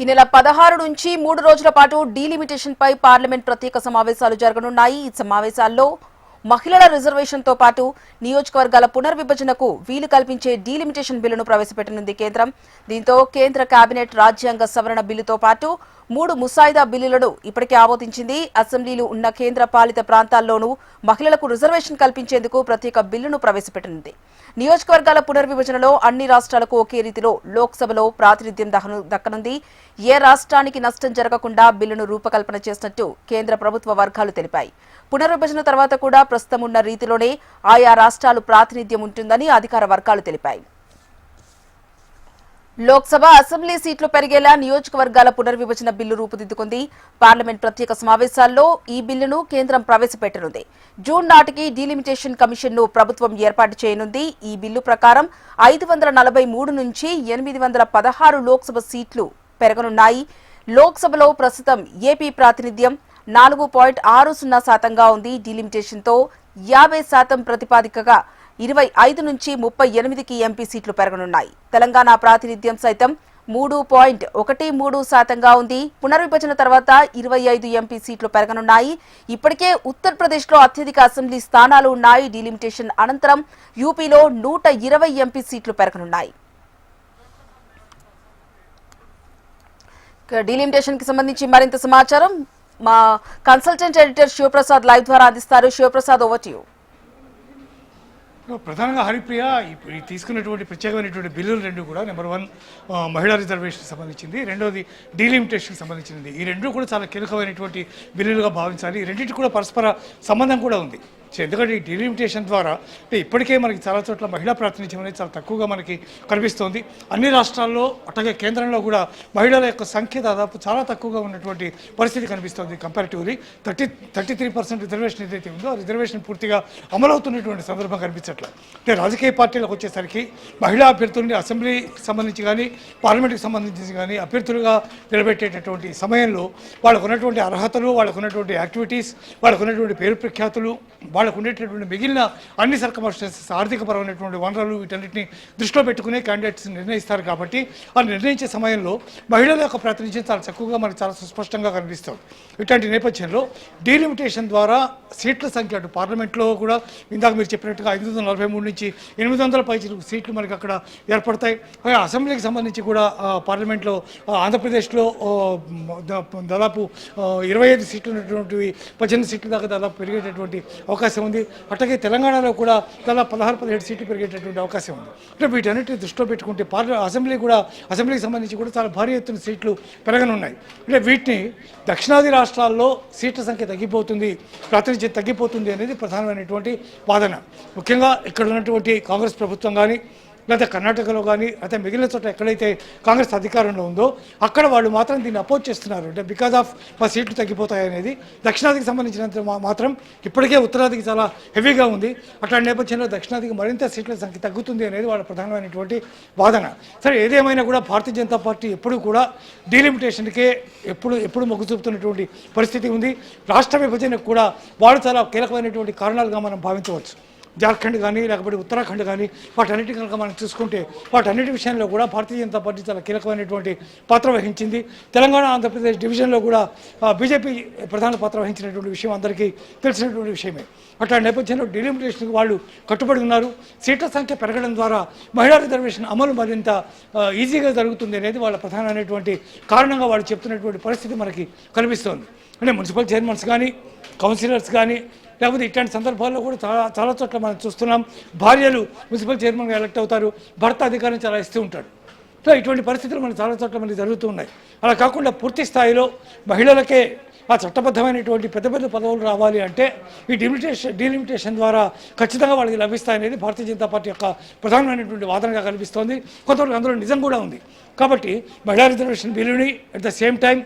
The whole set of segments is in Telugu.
ఈ నెల 16 నుంచి 3 రోజుల పాటు డీలిమిటేషన్ పై పార్లమెంట్ ప్రత్యేక సమావేశాలు జరగనున్నాయి. ఈ సమావేశాల్లో మహిళల రిజర్వేషన్ తో పాటు నియోజకవర్గాల పునర్విభజనకు వీలు కల్పించే డీలిమిటేషన్ బిల్లును ప్రవేశపెట్టనుంది కేంద్రం. దీంతో కేంద్ర కేబినెట్ రాజ్యాంగ సవరణ బిల్లుతో పాటు 3 ముసాయిదా బిల్లులను ఇప్పటికే ఆమోదించింది. అసెంబ్లీలు ఉన్న కేంద్ర పాలిత ప్రాంతాల్లోనూ మహిళలకు రిజర్వేషన్ కల్పించేందుకు ప్రత్యేక బిల్లును ప్రవేశపెట్టనుంది. నియోజకవర్గాల పునర్విభజనలో అన్ని రాష్ట్రాలకు ఒకే రీతిలో లోక్సభలో ప్రాతినిధ్యం దక్కనుంది. ఏ రాష్ట్రానికి నష్టం జరగకుండా బిల్లును రూపకల్పన చేసినట్టు కేంద్ర ప్రభుత్వ వర్గాలు తెలిపాయి. పునర్విభజన తర్వాత కూడా ప్రస్తుతం ఉన్న రీతిలోనే ఆయా రాష్ట్రాలు ప్రాతినిధ్యం ఉంటుందని అధికార వర్గాలు తెలిపాయి. లోక్సభ అసెంబ్లీ సీట్లు పెరిగేలా నియోజకవర్గాల పునర్విభజన బిల్లు రూపుదిద్దుకుంది. పార్లమెంట్ ప్రత్యేక సమావేశాల్లో ఈ బిల్లును కేంద్రం ప్రవేశపెట్టనుంది. జూన్ నాటికి డీలిమిటేషన్ కమిషన్ ను ప్రభుత్వం ఏర్పాటు చేయనుంది. ఈ బిల్లు ప్రకారం 543 నుంచి 816 లోక్సభ సీట్లు పెరగనున్నాయి. లోక్సభలో ప్రస్తుతం ఏపీ ప్రాతినిధ్యం 4.60% ఉంది. డీలిమిటేషన్తో 50% ప్రతిపాదికగా 25 నుంచి 38కి ఎంపీ సీట్లు పెరగనున్నాయి. తెలంగాణ ప్రాతినిధ్యం సైతం 3.13% ఉంది. పునర్విభజన తర్వాత 25 ఎంపీ సీట్లు పెరగనున్నాయి. ఇప్పటికే ఉత్తరప్రదేశ్లో అత్యధిక అసెంబ్లీ స్థానాలు ఉన్నాయి. డీలిమిటేషన్ అనంతరం యూపీలో 120 ఎంపీ సీట్లు పెరగనున్నాయి. డీలిమిటేషన్ కి సంబంధించి మరింత సమాచారం మా కన్సల్టెంట్ ఎడిటర్ శివప్రసాద్ లైవ్ ద్వారా అందిస్తారు. Shivaprasad, over to you. ప్రధానంగా హరిప్రియ తీసుకున్నటువంటి ప్రత్యేకమైనటువంటి బిల్లులు రెండు కూడా నెంబర్ 1 మహిళా రిజర్వేషన్ సంబంధించింది, రెండోది డీలిమిటేషన్కి సంబంధించింది. ఈ రెండు కూడా చాలా కీలకమైనటువంటి బిల్లులుగా భావించాలి. ఈ రెండింటి కూడా పరస్పర సంబంధం కూడా ఉంది. ఎందుకంటే ఈ డీలిమిటేషన్ ద్వారా ఇప్పటికే మనకి చాలా చోట్ల మహిళా ప్రాతినిధ్యం అనేది చాలా తక్కువగా మనకి కనిపిస్తోంది. అన్ని రాష్ట్రాల్లో అట్లాగే కేంద్రంలో కూడా మహిళల యొక్క సంఖ్య దాదాపు చాలా తక్కువగా ఉన్నటువంటి పరిస్థితి కనిపిస్తోంది. కంపారిటివ్లీ 33% రిజర్వేషన్ ఏదైతే ఉందో ఆ రిజర్వేషన్ పూర్తిగా అమలవుతున్నటువంటి సందర్భం కనిపించట్లేదు. అంటే రాజకీయ పార్టీలకు వచ్చేసరికి మహిళా అభ్యర్థుల్ని అసెంబ్లీకి సంబంధించి కానీ పార్లమెంట్కి సంబంధించి కానీ అభ్యర్థులుగా నిలబెట్టేటటువంటి సమయంలో వాళ్ళకు ఉన్నటువంటి అర్హతలు, వాళ్ళకు ఉన్నటువంటి యాక్టివిటీస్, వాళ్ళకు ఉన్నటువంటి పేరు ప్రఖ్యాతులు, వాళ్ళకు ఉండేటటువంటి మిగిలిన అన్ని సర్కమస్టెన్సెస్, ఆర్థికపరమైనటువంటి వనరులు, వీటన్నిటిని దృష్టిలో పెట్టుకునే క్యాండిడేట్స్ నిర్ణయిస్తారు. కాబట్టి ఆ నిర్ణయించే సమయంలో మహిళల యొక్క ప్రాతినిధ్యం చాలా చక్కగా మనకు చాలా సుస్పష్టంగా కనిపిస్తుంది. ఇట్లాంటి నేపథ్యంలో డీలిమిటేషన్ ద్వారా సీట్ల సంఖ్య అటు పార్లమెంట్లో కూడా ఇందాక మీరు చెప్పినట్టుగా 543 నుంచి 800 పై సీట్లు మనకి అక్కడ ఏర్పడతాయి. అసెంబ్లీకి సంబంధించి కూడా పార్లమెంట్లో ఆంధ్రప్రదేశ్లో దాదాపు 25 సీట్లు ఉన్నటువంటివి 18 సీట్ల దాకా దాదాపు పెరిగేటటువంటి అవకాశం ఉంది. అట్లాగే తెలంగాణలో కూడా దాదాపు 16-17 సీట్లు పెరిగేటటువంటి అవకాశం ఉంది. అంటే వీటన్నిటిని దృష్టిలో పెట్టుకుంటే అసెంబ్లీకి సంబంధించి కూడా చాలా భారీ ఎత్తున సీట్లు పెరగనున్నాయి. అంటే వీటిని దక్షిణాది రాష్ట్రాల్లో సీట్ల సంఖ్య తగ్గిపోతుంది, ప్రాతినిధ్యం తగ్గిపోతుంది అనేది ప్రధానమైనటువంటి వాదన. ముఖ్యంగా ఇక్కడ ఉన్నటువంటి కాంగ్రెస్ ప్రభుత్వం కానీ లేదా కర్ణాటకలో కానీ అయితే మిగిలిన చోట ఎక్కడైతే కాంగ్రెస్ అధికారంలో ఉందో అక్కడ వాళ్ళు మాత్రం దీన్ని అపోజ్ చేస్తున్నారు. అంటే బికాజ్ ఆఫ్ మా సీట్లు తగ్గిపోతాయి అనేది. దక్షిణాదికి సంబంధించినంత మాత్రం ఇప్పటికే ఉత్తరాదికి చాలా హెవీగా ఉంది. అట్లాంటి నేపథ్యంలో దక్షిణాదికి మరింత సీట్ల సంఖ్య తగ్గుతుంది అనేది వాళ్ళ ప్రధానమైనటువంటి వాదన. సరే, ఏదేమైనా కూడా భారతీయ జనతా పార్టీ ఎప్పుడు కూడా డీలిమిటేషన్కే ఎప్పుడు మొగ్గు చూపుతున్నటువంటి పరిస్థితి ఉంది. రాష్ట్ర విభజనకు కూడా వాళ్ళు చాలా కీలకమైనటువంటి కారణాలుగా మనం భావించవచ్చు. జార్ఖండ్ కానీ లేకపోతే ఉత్తరాఖండ్ కానీ వాటన్నిటి కనుక మనం చూసుకుంటే వాటన్నిటి విషయంలో కూడా భారతీయ జనతా పార్టీ చాలా కీలకమైనటువంటి పాత్ర వహించింది. తెలంగాణ ఆంధ్రప్రదేశ్ డివిజన్లో కూడా బీజేపీ ప్రధాన పాత్ర వహించినటువంటి విషయం అందరికీ తెలిసినటువంటి విషయమే. అట్లాంటి నేపథ్యంలో డీలిమిటేషన్కి వాళ్ళు కట్టుబడి ఉన్నారు. సీట్ల సంఖ్య పెరగడం ద్వారా మహిళా రిజర్వేషన్ అమలు మరింత ఈజీగా జరుగుతుంది అనేది వాళ్ళ ప్రధానమైనటువంటి కారణంగా వాళ్ళు చెప్తున్నటువంటి పరిస్థితి మనకి కనిపిస్తోంది. అంటే మున్సిపల్ చైర్మన్స్ కానీ కౌన్సిలర్స్ కానీ లేకపోతే ఇట్లాంటి సందర్భాల్లో కూడా చాలా చోట్ల మనం చూస్తున్నాం. భార్యలు మున్సిపల్ చైర్మన్గా ఎలక్ట్ అవుతారు, భర్త అధికారం చాలా ఇస్తూ ఉంటాడు. సో ఇటువంటి పరిస్థితులు మనకు చాలా చోట్ల మనకి జరుగుతూ ఉన్నాయి. అలా కాకుండా పూర్తి స్థాయిలో మహిళలకే ఆ చట్టబద్ధమైనటువంటి పెద్ద పెద్ద పదవులు రావాలి అంటే ఈ డీలిమిటేషన్ ద్వారా ఖచ్చితంగా వాళ్ళకి లభిస్తాయనేది భారతీయ జనతా పార్టీ యొక్క ప్రధానమైనటువంటి వాదనగా కనిపిస్తోంది. కొంతవరకు అందులో నిజం కూడా ఉంది. కాబట్టి మహిళా రిజర్వేషన్ బిల్లుని at the same time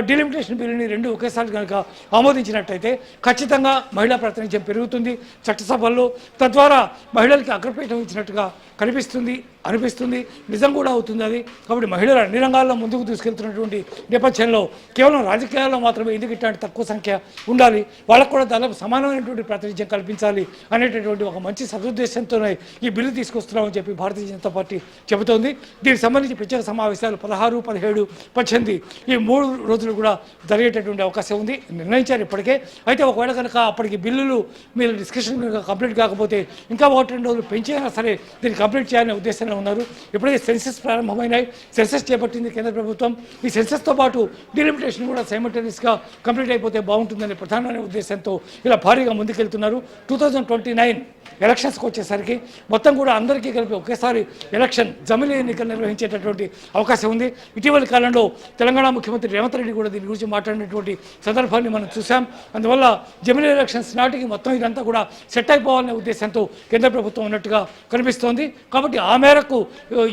delimitation బిల్లుని రెండు ఒకేసారి కనుక ఆమోదించినట్టయితే ఖచ్చితంగా మహిళా ప్రాతినిధ్యం పెరుగుతుంది చట్టసభల్లో. తద్వారా మహిళలకి అగ్రపీఠం ఇచ్చినట్టుగా అనిపిస్తుంది, నిజం కూడా అవుతుంది అది. కాబట్టి మహిళలు అన్ని రంగాల్లో ముందుకు తీసుకెళ్తున్నటువంటి నేపథ్యంలో కేవలం రాజకీయాల్లో మాత్రమే ఎందుకు ఇట్లాంటి తక్కువ సంఖ్య ఉండాలి, వాళ్ళకు కూడా దాదాపు సమానమైనటువంటి ప్రాతినిధ్యం కల్పించాలి అనేటటువంటి ఒక మంచి సదుద్దేశంతోనే ఈ బిల్లు తీసుకొస్తున్నామని చెప్పి భారతీయ జనతా పార్టీ చెబుతోంది. దీనికి సంబంధించి ప్రత్యేక సమావేశాలు 16, 17, 18 ఈ 3 రోజులు కూడా జరిగేటటువంటి అవకాశం ఉంది, నిర్ణయించారు ఇప్పటికే. అయితే ఒకవేళ కనుక అప్పటికి బిల్లులు మీరు డిస్కషన్ కంప్లీట్ కాకపోతే ఇంకా 1-2 రోజులు పెంచైనా సరే దీన్ని కంప్లీట్ చేయాలనే ఉద్దేశంలో ఉన్నారు. ఇప్పటికే సెన్సెస్ ప్రారంభమైనాయి, సెన్సెస్ చేపట్టింది కేంద్ర ప్రభుత్వం. ఈ సెన్సెస్తో పాటు డీలిమిటేషన్ కూడా సైమల్టేనియస్గా కంప్లీట్ అయిపోతే బాగుంటుందనే ప్రధానమైన ఉద్దేశంతో ఇలా భారీగా ముందుకెళ్తున్నారు. 2029 ఎలక్షన్స్కి వచ్చేసరికి మొత్తం కూడా అందరికీ కలిపి ఒకేసారి ఎలక్షన్ జమిలీ ఎన్నికలు నిర్వహించేటటువంటి అవకాశం ఉంది. ఇటీవలి కాలంలో తెలంగాణ ముఖ్యమంత్రి రేవంత్ రెడ్డి కూడా దీని గురించి మాట్లాడినటువంటి సందర్భాన్ని మనం చూసాం. అందువల్ల జమిలీ ఎలక్షన్స్ నాటికి మొత్తం ఇదంతా కూడా సెట్ అయిపోవాలనే ఉద్దేశంతో కేంద్ర ప్రభుత్వం ఉన్నట్టుగా కనిపిస్తోంది. కాబట్టి ఆ మేరకు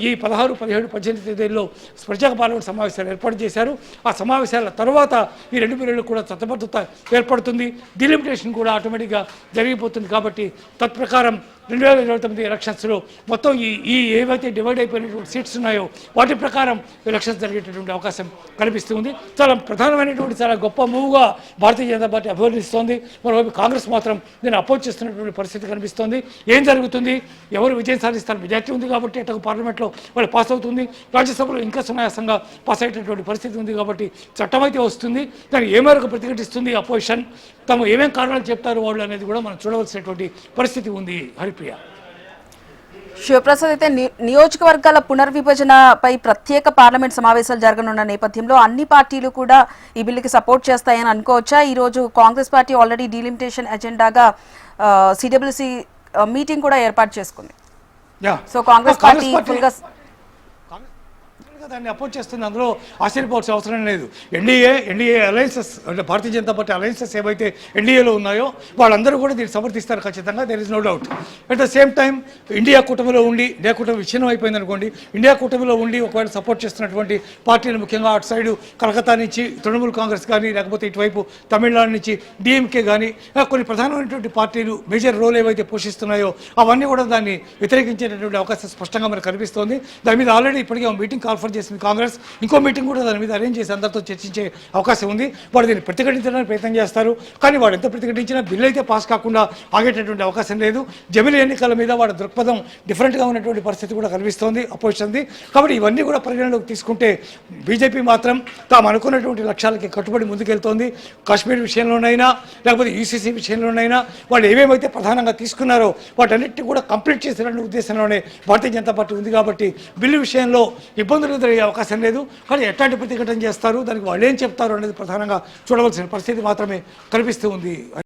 ఈ 16, 17, 18 తేదీల్లో ప్రత్యేక పార్లమెంట్ సమావేశాలు ఏర్పాటు చేశారు. ఆ సమావేశాల తర్వాత ఈ 2 బిల్లులు కూడా చట్టబద్ధత ఏర్పడుతుంది, డీలిమిటేషన్ కూడా ఆటోమేటిక్గా జరిగిపోతుంది. కాబట్టి తత్ప్రకారం 2029 ఎలక్షన్స్లో మొత్తం ఈ ఏవైతే డివైడ్ అయిపోయినటువంటి సీట్స్ ఉన్నాయో వాటి ప్రకారం ఎలక్షన్స్ జరిగేటటువంటి అవకాశం కనిపిస్తుంది. చాలా ప్రధానమైనటువంటి చాలా గొప్ప మూవ్గా భారతీయ జనతా పార్టీ అభివర్ణిస్తోంది. మరోవైపు కాంగ్రెస్ మాత్రం దీన్ని అపోజ్ చేస్తున్నటువంటి పరిస్థితి కనిపిస్తోంది. ఏం జరుగుతుంది, ఎవరు విజయం సాధిస్తారు, మెజార్టీ ఉంది కాబట్టి అటు పార్లమెంట్లో వాళ్ళు పాస్ అవుతుంది, రాజ్యసభలో ఇంకా సునాయాసంగా పాస్ అయ్యేటటువంటి పరిస్థితి ఉంది. కాబట్టి చట్టం అయితే వస్తుంది, దాన్ని ఏ మేరకు ప్రతిఘటిస్తుంది అపోజిషన్, తాము ఏమేం కారణాలు చెప్తారు వాళ్ళు అనేది కూడా మనం చూడవలసినటువంటి పరిస్థితి ఉంది. హరిప్రియ. శివప్రసాద్, అయితే నియోజకవర్గాల పునర్విభజనపై ప్రత్యేక పార్లమెంట్ సమావేశాలు జరగనున్న నేపథ్యంలో అన్ని పార్టీలు కూడా ఈ బిల్లుకి సపోర్ట్ చేస్తాయని అనుకోవచ్చా? ఈ రోజు కాంగ్రెస్ పార్టీ ఆల్రెడీ డీలిమిటేషన్ ఎజెండాగా సిడబ్ల్యూసి మీటింగ్ కూడా ఏర్పాటు చేసుకుంది. సో కాంగ్రెస్ పార్టీ ఫుల్గా దాన్ని అపోజ్ చేస్తుంది, అందులో ఆశ్చర్యపోవాల్సిన అవసరం లేదు. ఎన్డీఏ అలయన్సెస్ అంటే భారతీయ జనతా పార్టీ అలయన్సెస్ ఏవైతే ఎన్డీఏలో ఉన్నాయో వాళ్ళందరూ కూడా దీన్ని సమర్థిస్తారు ఖచ్చితంగా, there is no doubt. At the same time India కూటమిలో ఉండి, ఇండియా కూటమి విచ్ఛిన్నం అయిపోయింది అనుకోండి, ఇండియా కూటమిలో ఉండి ఒకవేళ సపోర్ట్ చేస్తున్నటువంటి పార్టీలు ముఖ్యంగా అటు సైడు కలకత్తా నుంచి తృణమూల్ కాంగ్రెస్ కానీ, లేకపోతే ఇటువైపు తమిళనాడు నుంచి డిఎంకే కానీ కొన్ని ప్రధానమైనటువంటి పార్టీలు మేజర్ రోల్ ఏవైతే పోషిస్తున్నాయో అవన్నీ కూడా దాన్ని వ్యతిరేకించేటటువంటి అవకాశం స్పష్టంగా మనకు కనిపిస్తోంది. దాని మీద ఆల్రెడీ ఇప్పటికే మీటింగ్ కాన్ఫరెన్స్ చేసింది కాంగ్రెస్, ఇంకో మీటింగ్ కూడా దాని మీద అరేంజ్ చేసి అందరితో చర్చించే అవకాశం ఉంది. వాడు దీన్ని ప్రతిఘటించడానికి ప్రయత్నం చేస్తారు, కానీ వాడు ఎంత ప్రతిఘటించినా బిల్లు అయితే పాస్ కాకుండా ఆగేటటువంటి అవకాశం లేదు. జమిలీ ఎన్నికల మీద వాడి దృక్పథం డిఫరెంట్గా ఉన్నటువంటి పరిస్థితి కూడా కనిపిస్తోంది అపోజిషన్ది. కాబట్టి ఇవన్నీ కూడా పరిగణలోకి తీసుకుంటే బీజేపీ మాత్రం తాము అనుకున్నటువంటి లక్ష్యాలకి కట్టుబడి ముందుకెళ్తోంది. కాశ్మీర్ విషయంలోనైనా లేకపోతే యూసీసీ విషయంలోనైనా వాళ్ళు ఏమేమైతే ప్రధానంగా తీసుకున్నారో వాటన్నిటిని కూడా కంప్లీట్ చేసేటువంటి ఉద్దేశంలోనే భారతీయ జనతా పార్టీ ఉంది. కాబట్టి బిల్లు విషయంలో ఇబ్బందులు ఎదురయ్యే అవకాశం లేదు, కానీ ఎట్లాంటి ప్రతిఘటన చేస్తారు, దానికి వాళ్ళు ఏం చెప్తారు అనేది ప్రధానంగా చూడవలసిన పరిస్థితి మాత్రమే కనిపిస్తూ ఉంది.